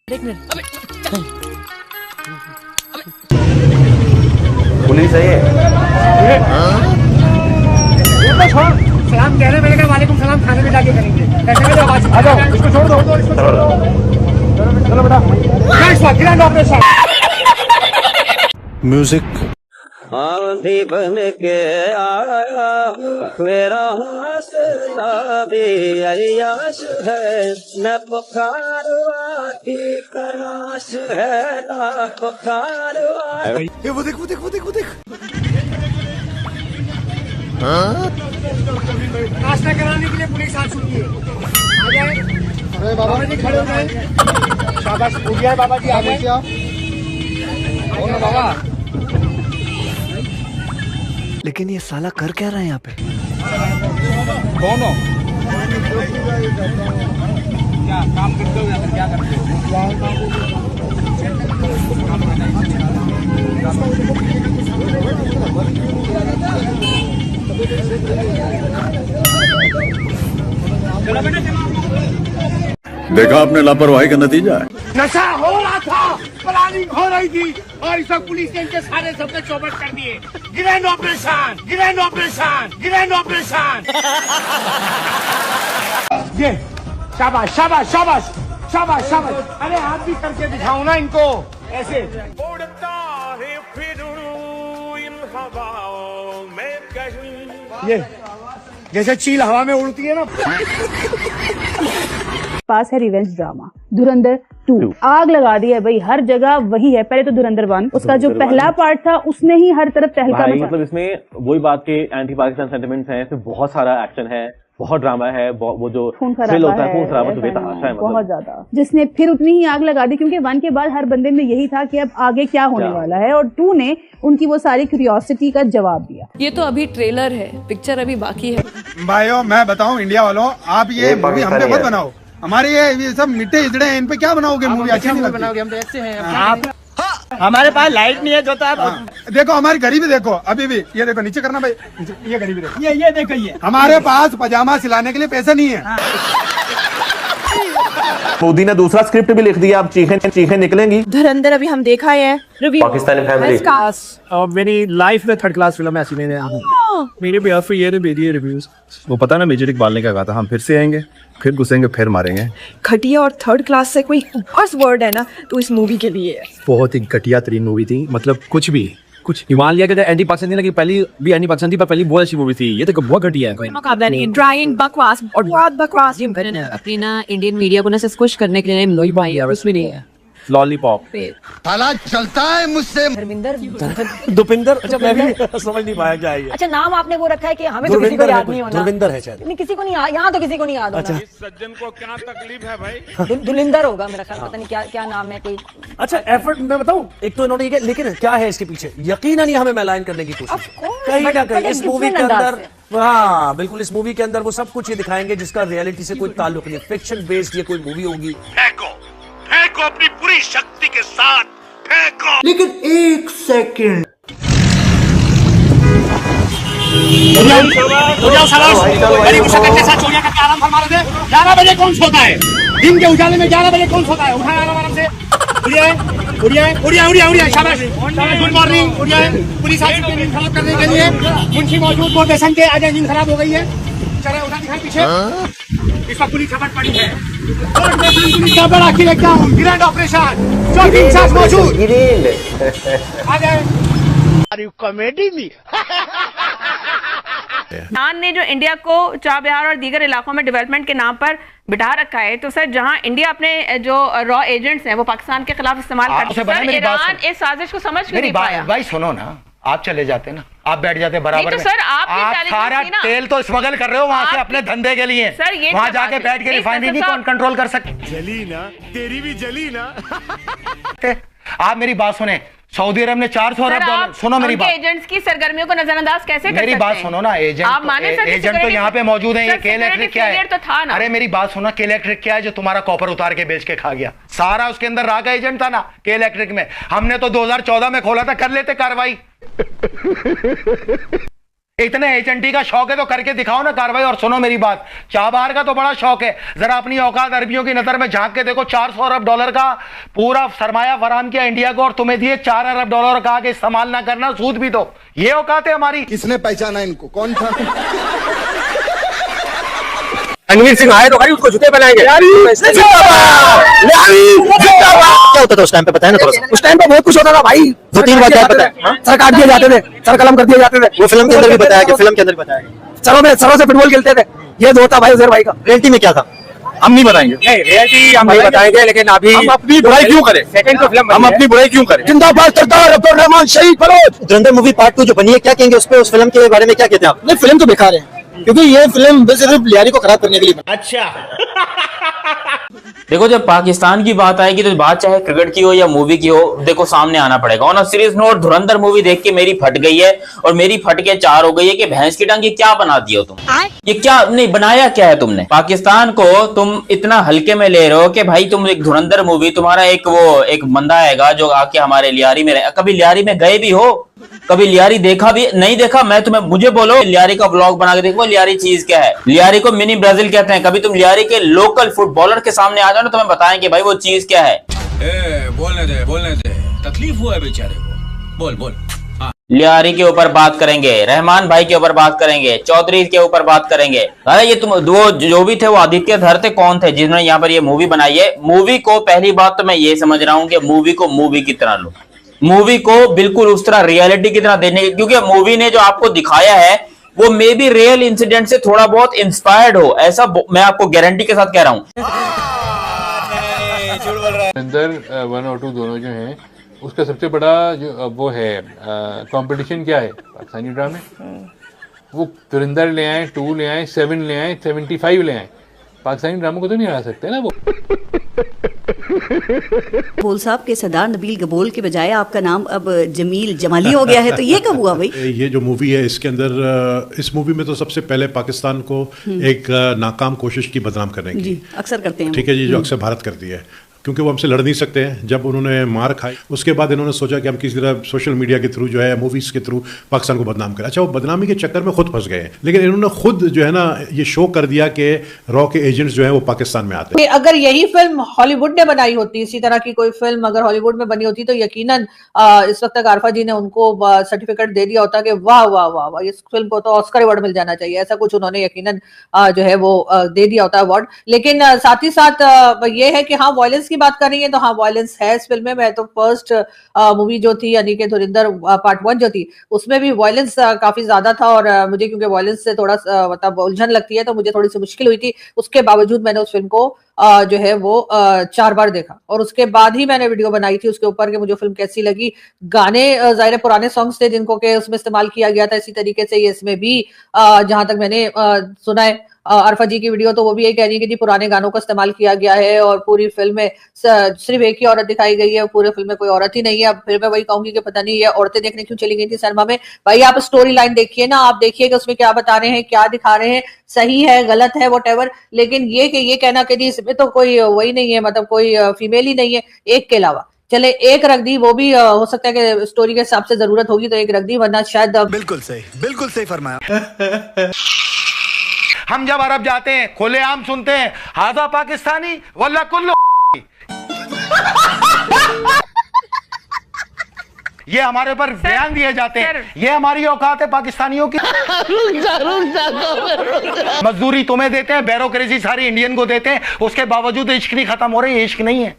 एक minute. Police है ये। सलाम कह रहे मेरे का वालेकुम सलाम थाने में जाके करेंगे। कैसे मेरी आवाज आ जाओ, इसको छोड़ दो, इसको छोड़ दो। चलो बेटा, ग्रैंड ऑपरेशन। म्यूजिक आंधी बन के आया मेरा हौसला भी अय्याश है, न पुकारवा की तलाश है, न पुकारवा। वो देख वो देख वो देख वो देख। नाश्ता कराने के लिए पुलिस आ चुकी है। आ जाए। अरे बाबा जी खड़े हो गए। शाबाश, हो गया बाबा जी, आ गए आप। बाबा लेकिन ये साला कर क्या रहा है यहाँ पे? कौन हो? क्या काम करते हो या फिर क्या करते हो? देखा आपने लापरवाही का नतीजा है। नशा हो रहा था, प्लानिंग हो रही थी और इस वक्त पुलिस ने इनके सारे सबने चौपट कर दिए। Grand operation, grand operation, grand operation. ये शाबाश शाबाश शाबाश शाबाश शाबाश। अरे आप भी करके दिखाओ ना इनको ऐसे। उड़ता है फिरूं इन हवाओं में कहीं, ये जैसे चील हवा में उड़ती है ना। पास है रिवेंज ड्रामा धुरंधर 2। आग लगा दी है भाई, हर जगह वही है। पहले तो धुरंधर 1, उसका जो पहला पार्ट था उसने ही हर तरफ तहलका मचा। मतलब इसमें वही बात के एंटी पाकिस्तान सेंटिमेंट्स हैं, इसमें बहुत सारा एक्शन है, बहुत ड्रामा है, वो जो थ्रिल होता है, खून खराबा तो बेतहाशा है, बहुत ज्यादा, जिसने फिर उतनी ही आग लगा दी। क्योंकि 1 के बाद हर बंदे में यही था कि अब आगे क्या होने वाला है, और 2 ने उनकी वो सारी क्यूरियोसिटी का जवाब दिया। ये तो अभी ट्रेलर है, पिक्चर अभी बाकी है। भाइयों मैं बताऊं इंडिया वालों, आप ये मूवी हम पे मत बनाओ। हमारे ये सब मिट्टे इजड़े हैं, इन पे क्या बनाओगे मूवी? अच्छी नहीं बनाओगे, हम तो ऐसे हैं। आप हमारे पास लाइट नहीं है जो आप देखो हमारी गरीबी देखो अभी भी। ये देखो नीचे करना भाई, ये गरीबी देखो, ये देखो, ये हमारे पास पजामा सिलाने के लिए पैसे नहीं है। मोदी ने दूसरा स्क्रिप्ट भी लिख दिया, अब चीखें निकलेंगी। धुरंधर अभी हम देखा है रिव्यू। पाकिस्तानी फैमिली मेरी लाइफ में थर्ड क्लास फिल्म ऐसी मैंने मेरे भी ऑफर ये रिव्यूज। वो पता ना मेजर बालने का कहा था, हम फिर से आएंगे, फिर घुसेंगे, फिर मारेंगे। घटिया और थर्ड क्लास से कोई वर्स वर्ड है ना तो इस मूवी के लिए है। बहुत ही घटिया तरीन मूवी थी, मतलब कुछ मान लिया कि एंटी पाकिस्तान नहीं लगी, पहली भी एंटी पाकिस्तान थी पर पहली बहुत अच्छी मूवी थी। ये तो बहुत घटिया है, कोई मुकाबला नहीं, ड्राइंग बकवास और बहुत बकवास। अपनी ना इंडियन मीडिया को ना खुश करने के लिए उसमें नहीं है लॉलीपॉप हालात चलता है मुझसे। दुपिंदर। अच्छा मैं भी समझ नहीं पाया क्या है। अच्छा नाम आपने वो रखा है कि हमें तो किसी को याद नहीं होना। दुर्विंदर है शायद। नहीं किसी को नहीं, यहाँ तो किसी को नहीं याद होना। सज्जन को क्या तकलीफ है भाई? दुलिंदर होगा मेरा ख्याल, पता नहीं क्या नाम है कोई। अच्छा एफर्ट मैं बताऊं, एक तो इन्होंने लेकिन क्या है इसके पीछे, यकीनन ही हमें मैलाइन करने की कोशिश कहीं ना कहीं इस मूवी के अंदर। हाँ बिल्कुल, इस मूवी के अंदर वो सब कुछ ये दिखाएंगे जिसका रियलिटी से कोई ताल्लुक नहीं, फिक्शन बेस्ड ये कोई मूवी होगी। फेंको अपनी पूरी शक्ति के साथ फेंको। लेकिन एक सेकंड, बड़ी मुशक्कत के साथ चोरिया करके आराम फरमा रहे थे। 11 बजे कौन सोता है? दिन के उजाले में 11 बजे कौन सोता है? उठा आराम से, उड़िया। शाबाश, गुड मॉर्निंग। उड़िया, पुलिस आ चुकी है नींद खराब करने के लिए। मुंशी मौजूद, वो स्टेशन के आज नींद खराब हो गई है। चले उठा दिखाए पीछे, इस पर पुलिस झपट पड़ी है। पुलिस का बड़ा किले क्या हूँ, ग्रैंड ऑपरेशन, जो इंचार्ज मौजूद आ जाए। कॉमेडी में खान ने जो इंडिया को चार बिहार और दीगर इलाकों में डेवलपमेंट के नाम पर बिठा रखा है, तो सर जहां इंडिया अपने जो रॉ एजेंट्स हैं वो पाकिस्तान के खिलाफ इस्तेमाल करता है, ईरान इस साजिश को समझ नहीं पाया। भाई सुनो ना, आप चले जाते ना, आप बैठ जाते बराबर तो सर आप सारा तेल तो स्मगल कर रहे हो वहाँ से अपने धंधे के लिए। सर ये वहाँ जाके बैठ के रिफाइनरी नहीं कंट्रोल कर सकते। जली ना, तेरी भी जली ना। आप मेरी बात सुने, सऊदी अरब ने 400 अरब डॉलर, सुनो मेरी बात, एजेंट्स की सरगर्मियों को नजरअंदाज कैसे कर सकते हैं? मेरी बात सुनो ना, एजेंट तो यहाँ पे मौजूद है। ये के इलेक्ट्रिक क्या है? अरे मेरी बात सुनो, के इलेक्ट्रिक क्या है जो तुम्हारा कॉपर उतार के बेच के खा गया? सारा उसके अंदर राह का एजेंट था ना के इलेक्ट्रिक में। हमने तो 2014 में खोला था, कर लेते कार्रवाई। इतने एजेंटी का शौक है तो करके दिखाओ ना कार्रवाई। और सुनो मेरी बात, चाबहार का तो बड़ा शौक है, जरा अपनी औकात अरबियों की नजर में झांक के देखो। 400 अरब डॉलर का पूरा सरमाया फराहम किया इंडिया को और तुम्हें दिए 4 अरब डॉलर, कहा कि इस्तेमाल ना करना, सूद भी दो। ये औकात है हमारी। किसने पहचाना इनको, कौन था? रणवीर सिंह आए तो भाई उसको जूते बनाएंगे। क्या होता था उस टाइम पे, पता है ना थोड़ा सा? उस टाइम पे बहुत कुछ होता था भाई, 2-3 बात पता है। सर काट दिए जाते थे, सर कलम कर दिए जाते थे। वो फिल्म के अंदर भी बताया कि फिल्म के अंदर बताया सरों से फुटबॉल खेलते थे। ये दो था भाई उजैर भाई का। रियलिटी में क्या था हम नहीं बताएंगे। नहीं रियलिटी हम नहीं बताएंगे, लेकिन अभी हम अपनी बुराई क्यों करें? सेकंड को फिल्म हम अपनी बुराई क्यों करें? जिंदाबाद सरदार अब्दुल रहमान शहीद फरोज। धुरंधर मूवी पार्ट 2 जो बनी है, क्या कहेंगे उस पे? उस फिल्म के बारे में क्या कहते हैं आप? नहीं फिल्म तो बेकार है, क्योंकि ये फिल्म सिर्फ लियारी को खराब करने के लिए। अच्छा देखो, जब पाकिस्तान की बात आएगी तो बात चाहे क्रिकेट की हो या मूवी की हो, देखो सामने आना पड़ेगा। On a serious note, Dhurandhar movie देख के मेरी फट गई है, और मेरी फट के 4 हो गई है कि भैंस की टांग ये क्या बना दिया हो तुम? ये क्या नहीं बनाया, क्या है तुमने? पाकिस्तान को तुम इतना हल्के में ले रहे हो कि भाई तुम एक धुरंधर मूवी, तुम्हारा एक बंदा आएगा जो आके हमारे लियारी में कभी लियारी में गए भी हो, कभी लियारी देखा भी नहीं देखा? मैं तुम्हें मुझे बोलो लियारी का ब्लॉग बना के देखो, लियारी चीज क्या है। लियारी को मिनी ब्राजील कहते हैं। कभी तुम लियारी के लोकल फुटबॉलर के सामने आ जाओ ना, तुम्हें बताएं कि भाई वो चीज क्या है। बोलने दे, तकलीफ हुआ है बेचारे को, बोल। लियारी के ऊपर बात करेंगे, रहमान भाई के ऊपर बात करेंगे, चौधरी के ऊपर बात करेंगे। अरे ये तुम वो जो भी थे वो आदित्य धर थे, कौन थे जिन्होंने यहाँ पर ये मूवी बनाई है? मूवी को पहली बात तो मैं ये समझ रहा हूँ कि मूवी को मूवी की तरह लो, मूवी को बिल्कुल उस तरह रियलिटी की तरह देने, क्योंकि मूवी ने जो आपको दिखाया है वो मे बी रियल इंसिडेंट से थोड़ा बहुत इंस्पायर्ड हो, ऐसा मैं आपको गारंटी के साथ कह रहा हूँ। अंदर 1 और 2 दोनों जो हैं, उसका सबसे बड़ा जो वो है कंपटीशन क्या है? पाकिस्तानी ड्रामे। वो धुरंधर ले आए, 2 ले आए, 7 ले आए, 75 ले आए, पाकिस्तानी ड्रामों को तो नहीं हरा सकते ना वो। बोल साहब के सरदार नबील गबोल के बजाय आपका नाम अब जमील जमाली हो गया है, तो ये कब हुआ भाई? ये जो मूवी है इसके अंदर, इस मूवी में तो सबसे पहले पाकिस्तान को एक नाकाम कोशिश की बदनाम करने की, अक्सर करते हैं। ठीक है जी, जो अक्सर भारत करती है, क्योंकि वो हमसे लड़ नहीं सकते हैं। जब उन्होंने मार खाई उसके बाद इन्होंने सोचा कि हम किसी तरह सोशल मीडिया के थ्रू जो है, मूवीज के थ्रू पाकिस्तान को बदनाम करें। अच्छा, वो बदनामी के चक्कर में खुद फंस गए, लेकिन इन्होंने खुद जो है ना ये शो कर दिया कि रॉ के एजेंट्स जो है वो पाकिस्तान में आते हैं। अगर यही फिल्म हॉलीवुड ने बनाई होती, इसी तरह की कोई फिल्म अगर हॉलीवुड में बनी होती, तो यकीनन इस वक्त तक आरफा जी ने उनको सर्टिफिकेट दे दिया होता कि वाह वाह वाह वाह, इस फिल्म को तो ऑस्कर अवार्ड मिल जाना चाहिए। ऐसा कुछ उन्होंने यकीनन जो है वो दे दिया होता अवार्ड। लेकिन साथ ही साथ ये है कि हाँ, वायलेंस की बात कर रही है तो हाँ वायलेंस है इस फिल्म में। मैं तो फर्स्ट मूवी जो थी यानी कि धुरंधर पार्ट 1 जो थी, उसमें भी वायलेंस काफी ज्यादा था, और मुझे क्योंकि वायलेंस से थोड़ा मतलब उलझन लगती है तो मुझे थोड़ी सी मुश्किल हुई थी। उसके बावजूद मैंने उस फिल्म को जो है वो 4 बार देखा, और उसके बाद ही मैंने वीडियो बनाई थी उसके ऊपर कि मुझे फिल्म कैसी लगी। गाने जाहिर पुराने सॉन्ग्स थे जिनको के उसमें इस्तेमाल किया गया था, इसी तरीके से ये इसमें भी जहां तक मैंने सुना है अरफा जी की वीडियो, तो वो भी ये कह रही है कि जी पुराने गानों का इस्तेमाल किया गया है, और पूरी फिल्म में सिर्फ एक ही औरत दिखाई गई है, पूरे फिल्म में कोई औरत ही नहीं है। अब फिर मैं वही कहूंगी कि पता नहीं ये औरतें देखने क्यों चली गई थी सिनेमा में। भाई आप स्टोरी लाइन देखिए ना, आप देखिए कि उसमें क्या बता रहे हैं, क्या दिखा रहे हैं, सही है गलत है व्हाटएवर, लेकिन ये कहना कि जी इसमें तो कोई वही नहीं है, मतलब कोई फीमेल ही नहीं है एक के अलावा। चले एक रख दी, वो भी हो सकता है कि स्टोरी के हिसाब से जरूरत होगी तो एक रख दी, वरना शायद बिल्कुल सही फरमाया। हम जब अरब जाते हैं खुलेआम सुनते हैं हाजा पाकिस्तानी वल्ला कुल्लू। ये हमारे ऊपर बयान दिए जाते हैं, ये हमारी औकात है पाकिस्तानियों की। मजदूरी तुम्हें देते हैं, ब्यूरोक्रेसी सारी इंडियन को देते हैं, उसके बावजूद इश्क नहीं खत्म हो रही। इश्क नहीं है।